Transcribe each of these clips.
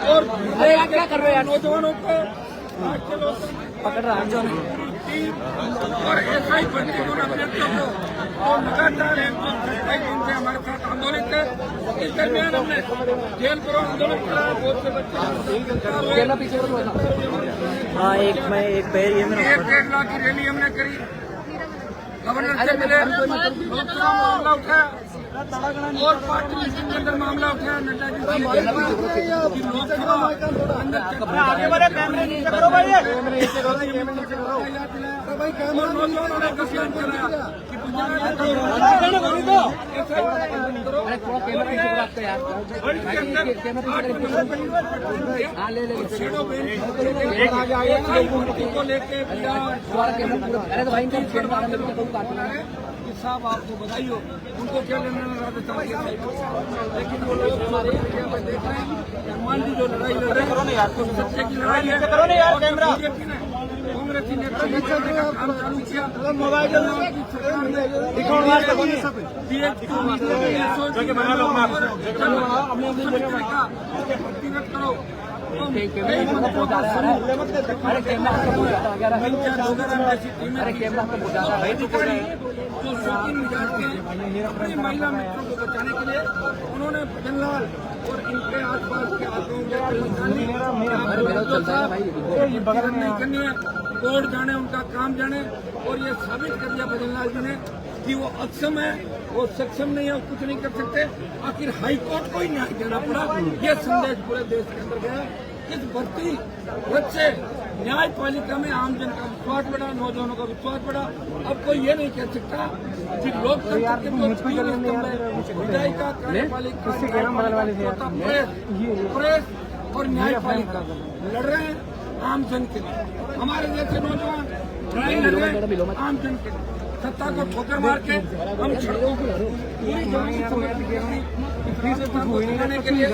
और क्या कर रहे हैं नौजवानों को पकड़ रहा है और ऐसा ही प्रतिकूल अभ्यर्थियों को तो लगातार 127 दिन से हमारे साथ आंदोलित है। इस दरमियान हमने जेल करो आंदोलन कराया, बहुत से बच्चे हाँ एक पैर ये मेरा 1.5 लाख की रैली हमने करी, गवर्नर से मिले, लोकसभा मामला उठाया और पार्टी मीटिंग के अंदर मामला उठाया। नड्डा जी की लोकसभा आगे बढ़े, कैमरे नीचे करो भाई, और नौजवानों ने कसियान चलाया कि को लेके साहब आपको बधाई हो, उनको क्या लेना राजस्थान के, लेकिन वो लोग हमारे देख रहे हैं हनुमान जी जो लड़ाई लड़ रहे हैं तो सच्चे की लड़ाई है। बीजेपी ने कांग्रेस की नेता काम चालू किया, व्यक्तिगत करो जो शौकीन मिजाज के अपनी महिला मित्रों को बचाने के लिए उन्होंने भजनलाल और इनके आसपास के बगल नहीं करनी है, कोर्ट जाने, उनका काम जाने, और ये साबित कर दिया भजनलाल जी ने कि वो अक्षम है, वो सक्षम नहीं है, वो कुछ नहीं कर सकते। आखिर हाईकोर्ट को ही न्याय देना पड़ा, ये संदेश पूरे देश के अंदर गया। इस भर्ती से न्यायपालिका में आमजन का विश्वास बढ़ा, नौजवानों का विश्वास बढ़ा। अब कोई ये नहीं कह सकता कि लोकतंत्र के जो तीन स्तंभ है, विधायिका, कार्यपालिका, प्रेस और न्यायपालिका लड़ रहे हैं आमजन के लिए। हमारे जैसे नौजवान लड़ाई लड़ रहे हैं आमजन के लिए। सत्ता को ठोकर मार के हम सड़कों को पूरी राजस्थान को सिखाने के लिए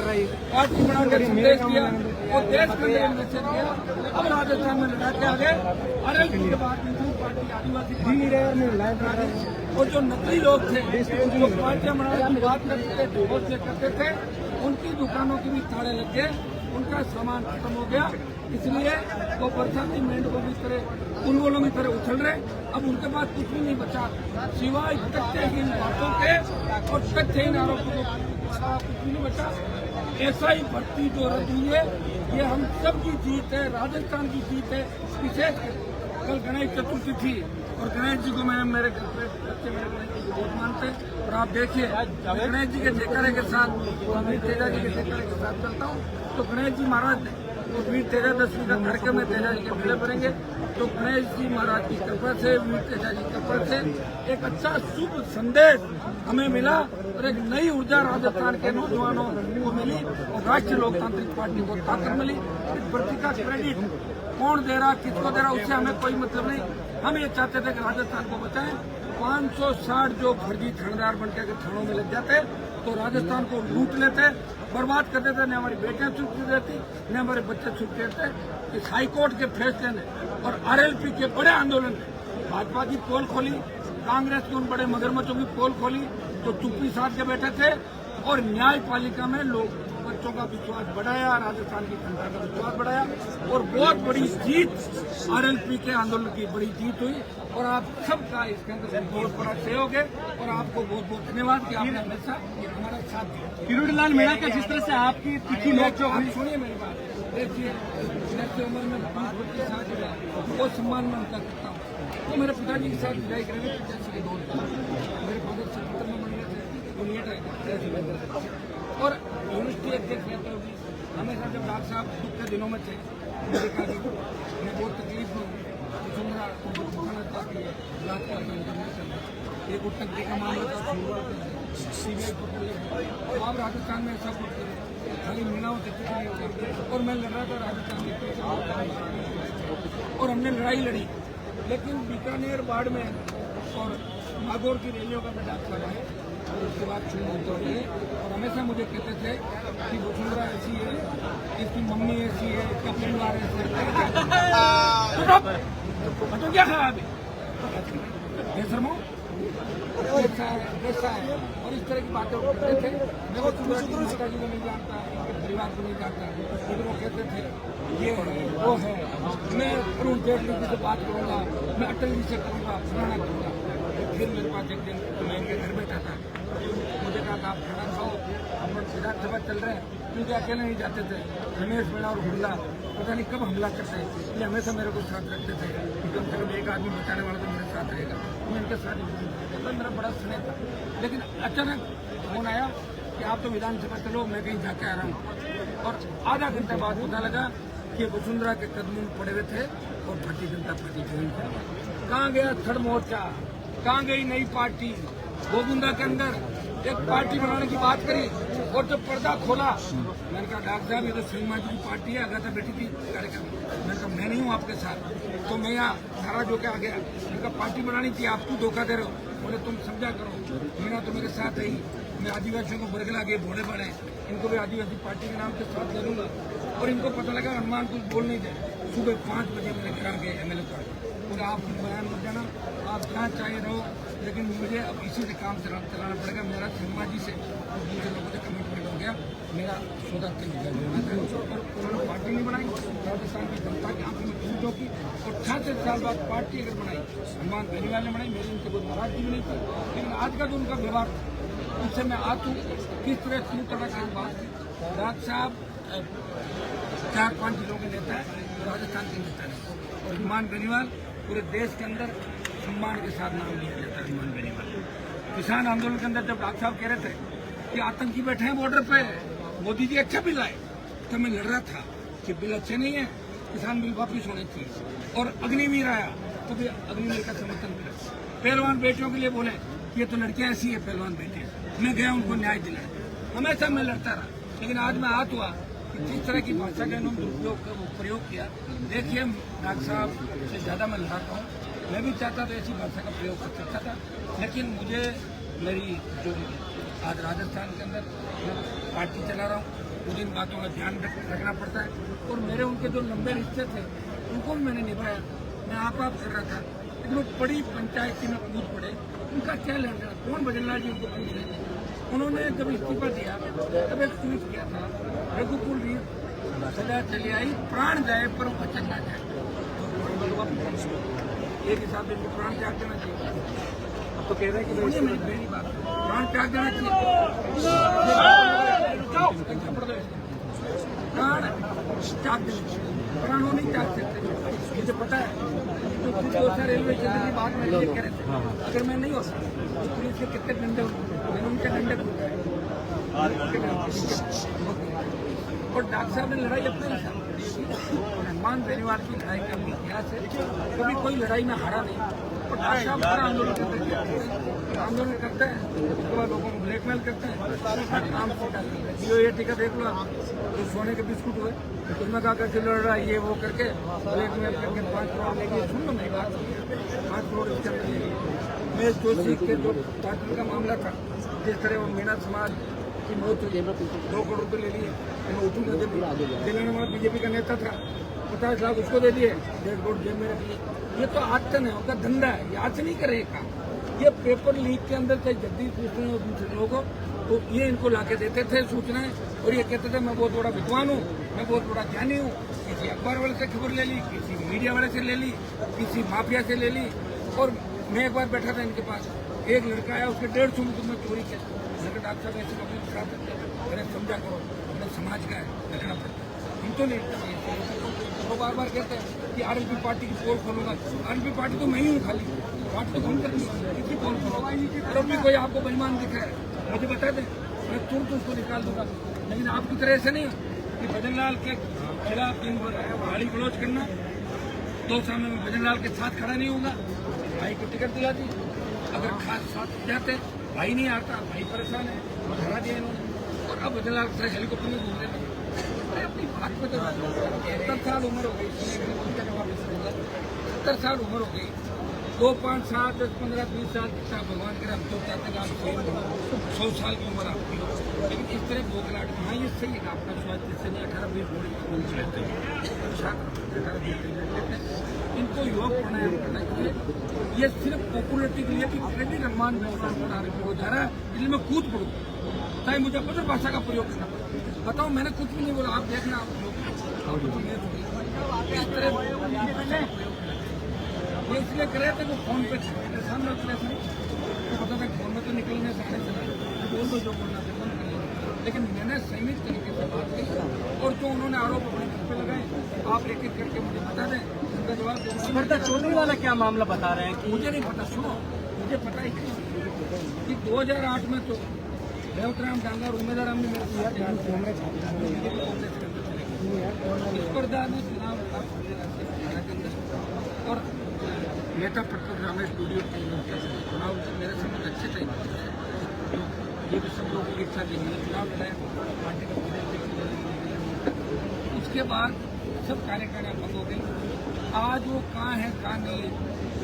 पार्टी बनाकर संदेश दिया और देश के लिए मैसेज दिया। अब राजस्थान में लड़ा के आगे अरे के बाद पार्टी आदिवासी और जो नकली लोग थे जो पार्टियां बनाने की बात करते थे उनकी दुकानों की भी ताले लग गए, उनका सामान खत्म हो गया। इसलिए वो बरसाती मेंढकों की तरह उन्होंने की तरह उछल रहे। अब उनके पास कुछ भी नहीं बचा सिवाय तथ्यहीन बातों के और तथ्यहीन आरोपों को, कुछ भी नहीं बचा। ऐसा ही भर्ती जो रद्द हुई है ये हम सब की जीत है, राजस्थान की जीत है। विशेष कल गणेश चतुर्थी थी और गणेश जी को मैं मेरे घर पे बच्चे मेरे गणेश जी को बहुत मानते और आप देखिए गणेश जी के जयकारे के साथ वीर तेजा जी के जयकारे के साथ चलता हूँ तो गणेश जी महाराज ने तो वीर तेजा दशमी का कार्यक्रम में तेजा जी के मेले भरेंगे तो गणेश जी महाराज की कृपा से, वीर तेजा जी की कृपा से एक अच्छा शुभ संदेश हमें मिला और एक नई ऊर्जा राजस्थान के नौजवानों को मिली और राष्ट्रीय लोकतांत्रिक पार्टी को ताकत मिली। इस भर्ती का क्रेडिट कौन दे रहा, किसको दे रहा, उससे हमें कोई मतलब नहीं। हम ये चाहते थे कि राजस्थान को बचाएं। 560 जो फर्जी थानेदार बनकर के थानों में लग जाते तो राजस्थान को लूट लेते, बर्बाद कर देते, न हमारी बेटियां सुरक्षित रहती न हमारे बच्चे सुरक्षित रहते। इस हाईकोर्ट के फैसले ने और आरएलपी के बड़े आंदोलन ने भाजपा की पोल खोली, कांग्रेस के उन बड़े मगरमच्छों की पोल खोली जो चुप्पी साध के बैठे थे और न्यायपालिका में लोग बच्चों का विश्वास बढ़ाया, राजस्थान की जनता का विश्वास बढ़ाया और बहुत बड़ी जीत आरएलपी के आंदोलन की बड़ी जीत हुई। और आप सबका इसके अंदर बहुत बड़ा सहयोग है और आपको बहुत बहुत धन्यवाद कि आपने हमेशा हमारा साथ दिया। किरोड़ीलाल मीणा का जिस तरह से आपकी तिथि लोग जो सुनिए मेरी बात, देखिए जैसे उम्र में 5 साल जो है वो सम्मान में उनका करता हूँ। तो मेरे पिताजी के साथ विदाई करेंगे पिताजी के दौर पर मेरे फादर 77 में मंडले थे, उन्हें और यूनिवर्सिटी अध्यक्ष रहते हुए हमेशा जब डॉक्टर साहब दुख के दिनों में थे मुझे कहा कि मैं बहुत तकलीफ हूँ, एक उत्तरी का मामला था सीबीआई को आप राजस्थान में सब कुछ करें खाली मीणाओं से और मैं लड़ रहा था राजस्थान में और हमने लड़ाई लड़ी, लेकिन बीकानेर बाढ़ में और नागौर की रैलियों का मैं डाक लगाए और उसके बाद चुनाव होते रहे और हमेशा मुझे कहते थे कि वसुंधरा ऐसी है, इसकी मम्मी ऐसी है, इसका परिवार ऐसे है। तो क्या खा अभी बेशर्मो ऐसा है और इस तरह की बातें करते थे। मैं वो जी को नहीं जानता। परिवार को नहीं जानता, लेकिन वो कहते थे ये है वो है, मैं अरुण जेटली जी से बात करूँगा, मैं अटल जी से करूँगा, फलाना करूँगा। फिर मेरे पास एक दिन मैं इनके घर बैठा था, मुझे कहा आप खाना खाओ, अपन विधानसभा चल रहे हैं, क्योंकि अकेले नहीं जाते थे। रमेश मीणा और हुल्ला पता नहीं कब हमला करते, ये हमेशा मेरे को साथ रखते थे कि कम से कम एक आदमी बचाने वाला तो मेरे साथ रहेगा। मैं इनके साथ तो मेरा बड़ा स्नेह था, लेकिन अचानक फोन आया कि आप तो विधानसभा चलो, मैं कहीं जाके आ रहा हूँ। और आधा घंटे बाद पता लगा कि वसुंधरा के कदमों में पड़े हुए थे और भारतीय जनता पार्टी ज्वाइन कर। कहाँ गया थर्ड मोर्चा, कहाँ गई नई पार्टी? गोविंदा के अंदर एक पार्टी बनाने की बात करी और जब पर्दा खोला, मैंने कहा डॉक्टर साहब ये तो सिंह जी की पार्टी है, अगर बैठी थी कार्यक्रम, मैंने कहा मैं नहीं हूँ आपके साथ। तो मैं यहाँ सारा जो के आ गया, मैंने कहा पार्टी बनानी थी, आप क्यों धोखा दे रहे हो? बोले तुम समझा करो, मीणा तो मेरे साथ है ही, मैं आदिवासियों को बरगला के भोले बड़े, इनको भी आदिवासी पार्टी के नाम के साथ दे दूंगा। और इनको पता लगा हनुमान कुछ बोल नहीं दे। सुबह 5 बजे मेरे घर आ गए MLA पर, और आप बयान मत देना, आप जहाँ चाहे रहो, लेकिन मुझे अब इसी से काम चलाना पड़ेगा। मेरा सिंह जी से और दूसरे लोगों से कमिटमेंट हो गया, मेरा सौदा के लिए होना था। और उन्होंने पार्टी नहीं बनाई, राजस्थान की जनता की आंखों में धूल झोंकी, और 66 साल बाद पार्टी अगर बनाई, हनुमान बेनीवाल ने बनाई, मेरी उनसे कोई नाराजगी भी नहीं थी। लेकिन आज का जो उनका व्यवहार उससे मैं आज हूँ किस तरह क्यों तरह की बात की। राज साहब 4-5 जिलों के नेता है, राजस्थान के नेता है, और हनुमान बेनीवाल पूरे देश के अंदर सम्मान के साथ नाम लिया जाता है। हनुमान बेनीवाल किसान आंदोलन के अंदर जब डॉक्टर साहब कह रहे थे कि आतंकी बैठे हैं बॉर्डर पे, मोदी जी अच्छा बिल आए, तो मैं लड़ रहा था कि बिल अच्छे नहीं है, किसान बिल वापिस होने चाहिए। और अग्निवीर आया तो भी अग्निवीर का समर्थन मिला। पहलवान बेटियों के लिए बोले कि ये तो लड़कियां ऐसी है पहलवान बेटियां, मैं गया उनको न्याय दिलाने, हमेशा मैं लड़ता रहा। लेकिन आज मैं हाथ हुआ कि जिस तरह की भाषा का इन्होंने दुरुपयोग प्रयोग किया, देखिए डॉक्टर साहब से ज़्यादा मैं लड़ाता हूँ, मैं भी चाहता था ऐसी भाषा का प्रयोग कर सकता था, लेकिन मुझे मेरी जो आज राजस्थान के अंदर पार्टी चला रहा हूँ, मुझे इन बातों का ध्यान रखना पड़ता है। और मेरे उनके जो लंबे रिश्ते थे उनको भी मैंने निभाया, मैं आप कर रहा था, लेकिन वो बड़ी पंचायती में कूद पड़े, उनका क्या लेना, कौन भजनलाल जी उनको पूछ रहे थे। उन्होंने जब इस्तीफा दिया तब एक ट्वीट किया था, रघुकुल रीत सदा चली आई, प्राण जाए पर वचन ना जाए। एक हिसाब से इनको प्राण त्याग देना चाहिए। अब तो कह रहे हैं कि मेरी बात प्राण त्याग देना चाहिए, प्राण त्याग देना चाहिए, प्राण वो नहीं त्याग सकते। मुझे पता है तो कुछ होता रेलवे स्टेशन की बात में कह रहे थे, अगर मैं नहीं होता तो पुलिस के कितने डंडे मैंने उनके डंडे और डॉक्टर साहब ने लड़ाई अपने हिसाब हनुमान बेनीवाल की लड़ाई का इतिहास है, कभी कोई लड़ाई में हारा नहीं। और डॉक्टर साहब बड़ा आंदोलन करते हैं, उसके बाद लोगों को ब्लैकमेल करते हैं, नाम ये टिकट देख लो, तो सोने के बिस्कुट हुए, उसमें कहा करके लड़ रहा है ये वो करके ब्लैकमेल करके 5 करोड़ लेके, सुन लो मेरी बात, 5 करोड़ इसके अंदर लेगी। मैं जोशी के जो पार्टी का मामला था, जिस तरह वो मीणा समाज की मौत हुई, 2 करोड़ रुपये ले लिए, मैं उठूंगा जब तेलंगाना में बीजेपी का नेता था, 50 लाख उसको दे दिए, 1.5 करोड़ जेब में रख लिए। ये तो आचरण है, उनका धंधा है, ये आज नहीं करेगा। ये पेपर लीक के अंदर चाहे जगदीश पूछते हैं और दूसरे लोगों को, तो ये इनको लाके देते थे सूचनाएं, और ये कहते थे मैं बहुत बड़ा विद्वान हूँ, मैं बहुत बड़ा ज्ञानी हूँ। किसी अखबार वाले से खबर ले ली, किसी मीडिया वाले से ले ली, किसी माफिया से ले ली। और मैं एक बार बैठा था इनके पास, एक लड़का आया, उसके 150 रुपये में चोरी किया। मैंने डॉक्टर साहब ऐसे लोगों के साथ मैंने समझा करो, मैंने समाज का है रखना पड़ता है, हम तो नहीं। वो बार बार कहते हैं कि RLP पार्टी की पोल खोलूंगा, RLP पार्टी तो मैं ही हूँ, खाली पार्टी तो हम करेंगे, किसी पोल खोलूंगा। जब भी कोई आपको बेईमान दिख रहा है मुझे बता दें, मैं तुरंत उसको निकाल दूंगा। लेकिन आपकी तरह ऐसे नहीं कि भजनलाल के खिलाफ गाली गलौज करना, 2 साल में भजनलाल के साथ खड़ा नहीं होगा। भाई को टिकट दिला दी, अगर खास साथ जाते भाई नहीं आता, भाई परेशान है, हरा दिया इन्होंने, और अब भजनलाल के साथ हेलीकॉप्टर में घूमने लगे। अपनी बात में तो 70 साल उम्र हो गई, 70 साल उम्र हो गई, 2, 5, 7, 10, 15, 20 साल जितना भगवान करे हम तो चाहते हैं आप सेम हो, 100 साल की उम्र आपकी हो, लेकिन इस तरह बोखलाट, हाँ ये सही है आपका स्वास्थ्य से नहीं 18-20 बोली लेते हैं, इनको योग प्राणायाम करना चाहिए। ये सिर्फ पॉपुलरिटी के लिए कि क्रेडिट हनुमान बना रहे हो जा रहा है, इसलिए मैं कूद पड़ूँ, चाहे मुझे अदर भाषा का प्रयोग करना पड़े। बताओ, मैंने कुछ भी नहीं बोला, आप देखना, आप लोग इस तरह ये इसलिए करे थे वो फोन पे सामने उतरे थे, तो पता था फोन में तो निकलने से आने चला, बोल दो जो बोलना था बंद कर लिया। लेकिन मैंने संयमित तरीके से बात की और जो उन्होंने आरोप अपने घर पे लगाए, आप एक एक करके मुझे बता दें, उनका जवाब सुब्रता चौधरी वाला क्या मामला बता रहे हैं कि मुझे नहीं पता। सुनो, मुझे पता ही नहीं कि 2008 में तो रेवतराम डांगा और उम्मीदवार हमने मेरे स्पर्धा में चुनाव और नेता प्रकट रमेश वीडियो चुनाव मेरे समझ अच्छे टाइम ये भी सब लोगों की इच्छा थी, मैंने चुनाव लड़ाया पार्टी का उसके बाद सब कार्यकारिणी बंद हो गई। आज वो कहाँ है कहाँ नहीं है,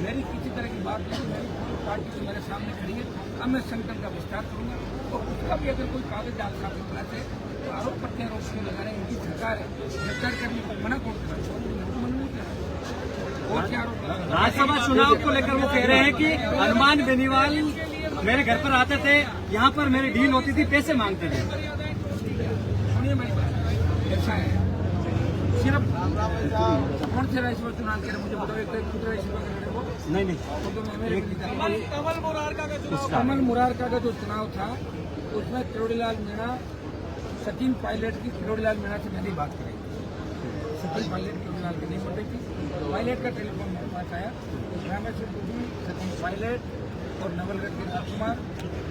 मेरी किसी तरह की बात नहीं, मेरी पार्टी तो मेरे सामने खड़ी है। अब मैं संगठन का विस्तार करूंगा और उसका भी अगर कोई कागज डाल साफ से तो आरोप प्रत्यारोप क्यों लगा रहे हैं, इनकी सरकार है, विस्तार करने को मना कौन कर रहा है? राज्यसभा चुनाव को लेकर वो कह रहे हैं कि हनुमान बेनीवाल मेरे घर पर आते थे, यहाँ पर मेरी डील होती थी, पैसे मांगते थे। सुनिए मेरी बात, ऐसा है सिर्फ कौन से राइस पर चुनाव कर मुझे बताओ, एक खुद राइस पर वो नहीं कमल मुरारका का जो चुनाव था उसमें किरोड़ीलाल मीणा, सचिन पायलट की किरोड़ीलाल मीणा से मैंने बात कराई। सचिन पायलट किरोड़ीलाल की नहीं बोल रही थी, पायलट का टेलीफोन मेरे पास आया, रामेश्वर टूडू, सचिन पायलट और नवलगढ़ के राजकुमार,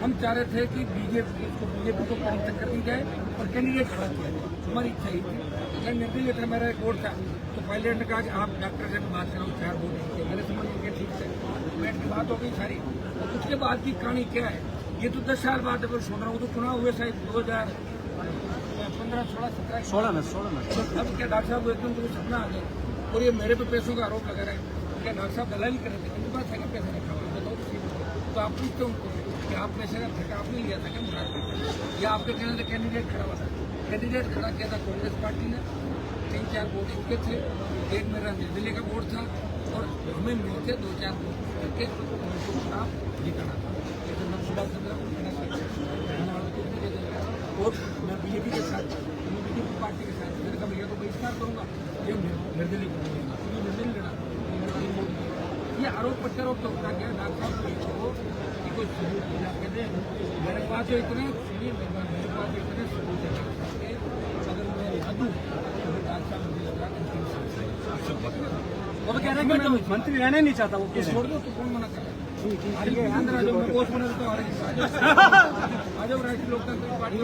हम चाह रहे थे कि बीजेपी को पराजित कर दी जाए और कैंडिडेट खड़ा किया जाए, हमारी इच्छा ही थी। लेकिन निर्दलीय था, मेरा एक वोट था, तो पायलट ने कहा कि आप डॉक्टर से बात करो, 4 वोट दीजिए। मेरे समझ में ठीक है, बैठ की बात हो गई सारी। उसके बाद की कहानी क्या है, ये तो 10 साल बाद अगर सुन रहा हूँ, तो चुनाव हुए शायद 2015, 16 में। अब क्या डॉक्टर साहब एकदम तो सपना आ गया और ये मेरे पे पैसों का आरोप लगा रहे हैं, क्या डॉक्टर साहब दलाली कर रहे थे, उनके पास है क्या पैसे रखा हुआ, बताओ तो आप पूछते उनको कि आप पैसे का ठेका आपने लिया था क्या मुराद, या आपके कहने से कैंडिडेट खड़ा हुआ था? कैंडिडेट खड़ा किया था कांग्रेस पार्टी ने, 3-4 वोट इनके थे, एक मेरा निर्दलीय का वोट था और हमें मिलते 2-4 वोट करके चुनाव जिताना था। सुभाष चंद्र और मैं बीजेपी के साथ, बीजेपी पार्टी के साथ, मैंने कहा भैया तो बहिष्कार करूंगा, ये निर्दलीय करूंगा, निर्दलीय लड़ा। ये आरोप प्रत्यारोप तो होता गया, डॉक्टर साहब को कि कोई सबूत जाके दे, मेरे पास जो इतने सुनिए मेरे पास इतने सबूत है, अगर मैं ला दूँ तो डॉक्टर साहब मुझे लगा वो तो कह रहे हैं कि मैं मंत्री रहना ही नहीं चाहता, वो छोड़ दो तो कौन मना कर रहा है? आंध्र जो मैं पोस्ट बना देता हूँ, आज राष्ट्रीय लोकतांत्रिक पार्टी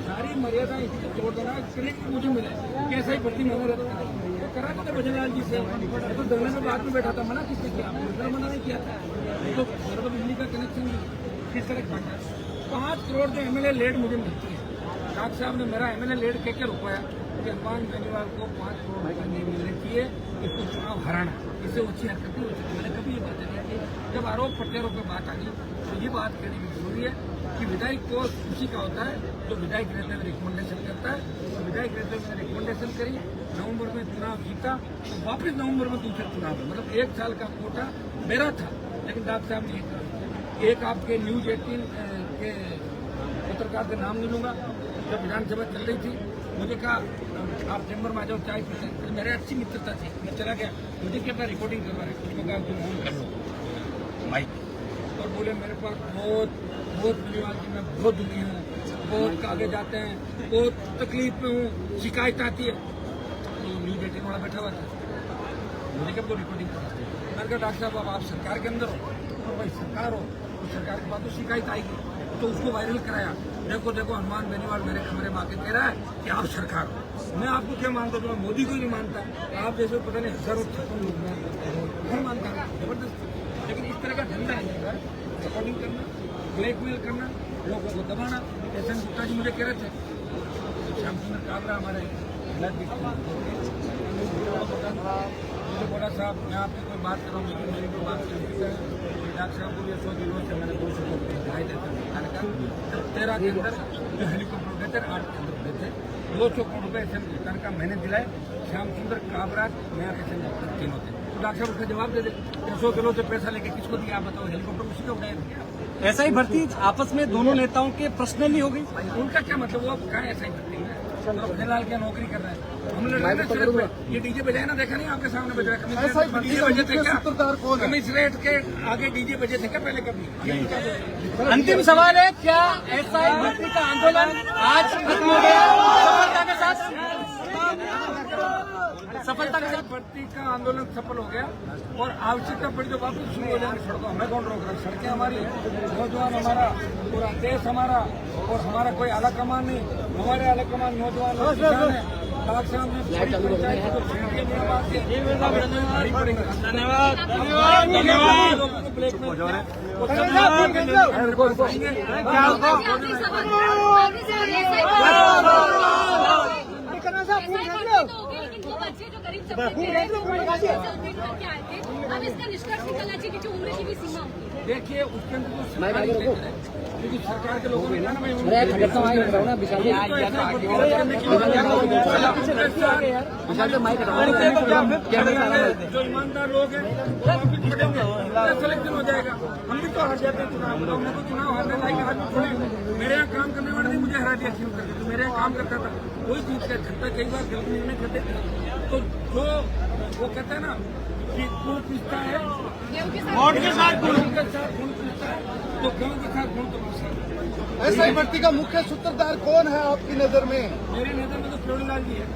सारी मर्यादा इसको छोड़ देना, क्रेडिट मुझे मिले कैसा ही भर्ती मैंने करा था भजनलाल जी से, तो धरने में बाद में बैठा था, मना किसने किया? मना नहीं किया था। तो बिजली का कनेक्शन किस तरह काटा, 5 करोड़ जो MLA लेट मुझे मिलती है, डॉक्टर साहब ने मेरा MLA लेट कह के रुकवाया कि हनुमान बेनीवाल को 5 करोड़ रुपये नहीं मिलने चाहिए, इसको चुनाव हराना, इससे अच्छी हरकत नहीं हो सकती। मैंने कभी ये बात नहीं की। जब आरोप प्रत्यारोप पर बात आ गई तो ये बात कहने की जरूरी है कि विधायक को उसी का होता है जो विधायक रहते हुए रिकमेंडेशन करता है, तो विधायक रहते हुए मैंने रिकमेंडेशन करी, नवंबर में चुनाव जीता, तो वापस नवंबर में दूसरा चुनाव है, मतलब 1 साल का कोटा मेरा था, लेकिन डॉक्टर साहब ने एक आपके न्यूज 18 के पत्रकार का नाम नहीं लूंगा, जब विधानसभा चल रही थी, मुझे कहा आप चैम्बर में आ जाओ चाय पीते, मेरे अच्छी मित्रता थी, मैं चला गया, मुझे क्या रिकॉर्डिंग करवा रहे, उसको कहा तुम ऑन कर लो माइक, और बोले मेरे पास बहुत बेनीवाल जी मैं बहुत दुखी हूँ, बहुत आगे जाते हैं, बहुत तकलीफ में हूँ, शिकायत आती है। तो न्यूज 18 वाला बैठा हुआ था, मुझे क्या रिकॉर्डिंग करवा, मैंने कहा डॉक्टर साहब अब आप सरकार के अंदर हो, तो भाई सरकार हो, तो सरकार के बाद तो शिकायत आएगी, तो उसको वायरल कराया, देखो हनुमान बेनीवाल मेरे कमरे में आके कह रहा है कि आप सरकार हो। मैं आपको क्या मानता हूँ, मैं मोदी को नहीं मानता, आप जैसे पता नहीं हजारों 56 लोग मैं मानता हूँ जबरदस्त, लेकिन इस तरह का धंधा नहीं है, रिकॉर्डिंग करना, ब्लैकमेल करना, लोगों को दबाना। एस एन गुप्ता जी मुझे कह रहे थे, श्याम सुंदर काबरा हमारे मुझे बोला साहब मैं आपकी कोई बात कर रहा हूँ, लेकिन मेरी कोई बात नहीं है, डॉक्टर साहब को 100 दिनों से मैंने 200 करोड़ दिखाई देता हूँ, 13 के अंदर जो हेलीकॉप्टर देते 8 के अंदर देते 200 करोड़ रुपये एस एन गुप्ता का मैंने दिलाए, श्याम सुंदर काबरा नया एस एन गुप्ता 3 होते। तो डॉक्टर साहब उसका जवाब दे दे, 100 किलो से पैसा लेके किसको दिया आप बताओ, हेलीकॉप्टर उसी का उड़ाया ऐसा ही भर्ती आपस में दोनों नेताओं के पर्सनली हो गई। उनका क्या मतलब, वो कहाँ ऐसा ही करते हैं? तो फिलहाल क्या नौकरी कर रहे हैं? हम लोग सड़क पे ये डीजे बजाए ना, देखा नहीं आपके सामने बज रहा है? डीजे बजे थे क्या? कमिश्नरेट के आगे डीजे बजे थे क्या पहले कभी? अंतिम सवाल है, क्या एसआई भर्ती का आंदोलन आज खत्म हो गया सफलता के साथ? सफलता के साथ भर्ती का आंदोलन सफल हो गया और आवश्यकता पड़ी तो वापस शुरू हो जाएंगे सड़कों। हमें कौन रोक रहा है? सड़कें हमारी, नौजवान हमारा, पूरा देश हमारा, और हमारा कोई आला कमान नहीं। हमारे आला कमान नौजवान और किसान है। बाग साहब ने बड़ी पंचायत को छीन के लिए बात की। धन्यवाद धन्यवाद। लोगों को ब्लैक में बच्चे जो गरीब तबके के हैं, करके आए थे, अब इसका निष्कर्ष निकलना चाहिए कि उम्र की भी सीमा होगी। देखिए उसके अंदर जो सरकारी क्षेत्र है, क्योंकि सरकार के लोगों ने ना जो ईमानदार लोग हैं वो वापिस बढ़ेंगे, सिलेक्शन हो जाएगा। हम भी तो हार जाते हैं चुनाव, हमने तो चुनाव हारने लायक आदमी थोड़े। मेरे यहाँ काम करने वाले नहीं मुझे हरा दिया शुरू कर दिया। मेरे यहाँ काम करता था, कोई चीज का खत्ता कई बार गलत निर्णय करते थे। तो जो वो कहते हैं ना कि गुड़ पीसता है वोट के साथ, गुड़ के साथ गुड़ पीसता है, तो गेहूं के साथ गुड़ तो पीसता है। एसआई भर्ती का मुख्य सूत्रधार कौन है आपकी नजर में? मेरी नजर में तो प्योरीलाल जी है।